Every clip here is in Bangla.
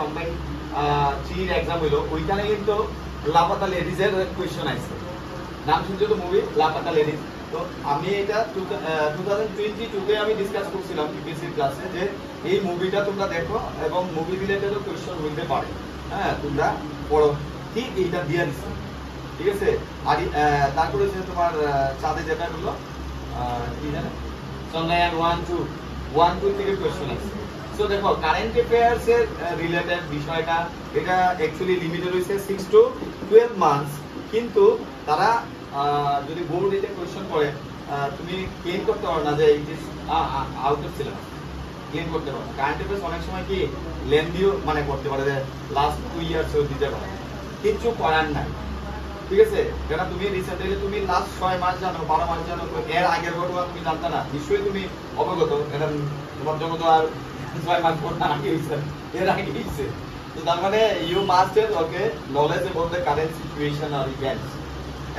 কম্বাইন 3 এক্সাম হলো, ওইখানে কিন্তু লাপাতা লেডিজের কোয়েশ্চন আছে। নাম শুনছো তো মুভি লাপাতা লেডিজ? তো আমি এটা 2022 তে আমি ডিসকাস করছিলাম পিপিসি ক্লাসে যে এই মুভিটা তোমরা দেখো এবং মুভি রিলেটেড কোয়েশ্চন হইতে পারে। হ্যাঁ, তোমরা পড়ো, ঠিক এইটা দিয়ে দিচ্ছি, ঠিক আছে। আর তারপরে হচ্ছে তোমার চাঁদে যেটা হলো কি জানে চন্দ্রয়ান 1-2 থেকে কোয়েশ্চন আছে। সো দেখো কারেন্ট অ্যাফেয়ার্স এর রিলেটেড বিষয়টা এটা অ্যাকচুয়ালি লিমিটেড হইছে 6 to 12 মান্থস, কিন্তু তারা যদি বোর্ড এটা কোয়েশ্চন করে তুমি ক্লেম করতে পারো না যে it is out of syllabus, claim করতে পারো। কারেন্ট অ্যাফেয়ার্স অনেক সময় কি লেন্দিও মানে করতে পারে যে লাস্ট 2 ইয়ার্সও দিতে পারে, কিচ্ছু করার নাই, ঠিক আছে। কারণ তুমি রিসেন্টলি তুমি লাস্ট 6 মাস জানো, 12 মাস জানো, এর আগের ঘটনা তুমি জানতে না, নিশ্চয়ই তুমি অবগত। কারণ তোমার জন্য তো আর 6 মাস পর না আগে হইছে, এর আগে হইছে। তো তার মানে you must have okay knowledge about the current situation or events.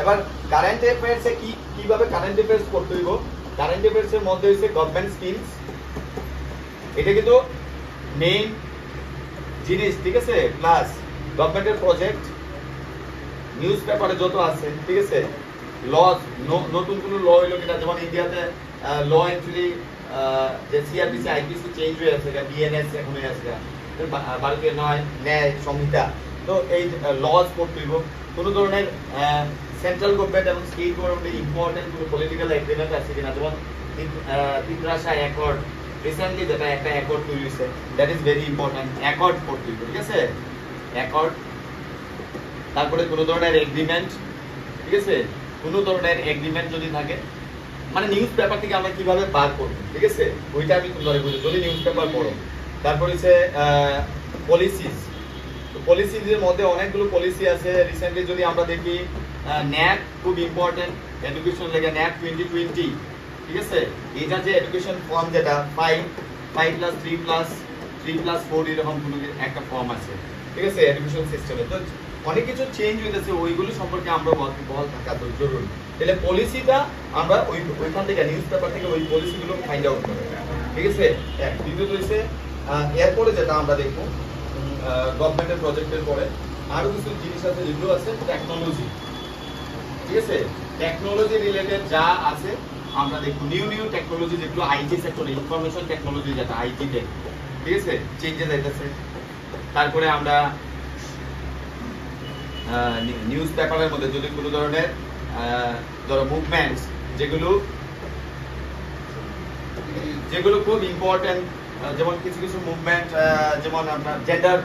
এবার কারেন্ট অ্যাফেয়ার্স এ কিভাবে কারেন্ট অ্যাফেয়ার্স করতে হইব? কারেন্ট অ্যাফেয়ার্স এর মধ্যে হইছে গভর্নমেন্ট স্কিমস, এটা কিন্তু মেইন জিনিস, ঠিক আছে। প্লাস গভর্নমেন্টের প্রজেক্ট, নিউজ পেপারে যত আছে, ঠিক আছে। ল, নতুন কোন ল হইলো কিনা, যেমন ইন্ডিয়াতে ল অ্যাকচুয়ালি যে সিআরপিসি আইপিসি চেঞ্জ হয়ে আছে, বিএনএস এখন হয়ে আছে, ভারতীয় ন্যায় সংহিতা। তো এই লজ করতে হইব। কোনো ধরনের সেন্ট্রাল গভর্নমেন্ট এবং স্টেট গভর্নমেন্টের ইম্পর্টেন্ট কোনো পলিটিক্যাল এগ্রিমেন্ট আছে কিনা, যেমন তিনরাশা অ্যাকর্ড রিসেন্টলি যেটা একটা অ্যাকর্ড তৈরি হয়েছে, that is very important. Accord করতে হইব, ঠিক আছে, অ্যাকর্ড। তারপরে কোনো ধরনের এগ্রিমেন্ট, ঠিক আছে, কোনো ধরনের এগ্রিমেন্ট যদি থাকে, মানে নিউজ পেপার থেকে আমরা কিভাবে বার করবো, ঠিক আছে, ওইটা আমি তোমাদের বলি যদি নিউজ পেপার পড়ো। তারপর হচ্ছে পলিসিস। পলিসিজের মধ্যে অনেকগুলো পলিসি আছে। রিসেন্টলি যদি আমরা দেখি ন্যাপ খুব ইম্পর্টেন্ট, এডুকেশন লেগে ন্যাপ 2020, ঠিক আছে। এটা যে এডুকেশন ফর্ম যেটা 5+3+4 এরকম কোনো একটা ফর্ম আছে, ঠিক আছে, এডুকেশন সিস্টেমে। তো অনেক কিছু চেঞ্জ হইতেছে, ওইগুলো সম্পর্কে আমরা বল থাকা তো জরুরি। তাহলে পলিসিটা আমরা ওইখান থেকে নিউজ পেপার থেকে ওই পলিসিগুলো ফাইন্ড আউট করব, ঠিক আছে। দ্বিতীয়ত হচ্ছে এরপরে যেটা আমরা দেখবো গভর্নমেন্টের প্রজেক্টের পরে আরো কিছু জিনিস আছে, যেগুলো আছে টেকনোলজি, ঠিক আছে। টেকনোলজি রিলেটেড যা আছে আমরা দেখবো, নিউ টেকনোলজি যেগুলো আইটি সেক্টরে, ইনফরমেশন টেকনোলজি যেটা আইটিতে, ঠিক আছে, চেঞ্জেস আইতেছে। তারপরে আমরা নিউজ পেপারের মধ্যে যদি কোনো ধরনের ধরো মুভমেন্টস যেগুলো খুব ইম্পর্টেন্ট, যেমন কিছু মুভমেন্ট, যেমন আপনার জেন্ডার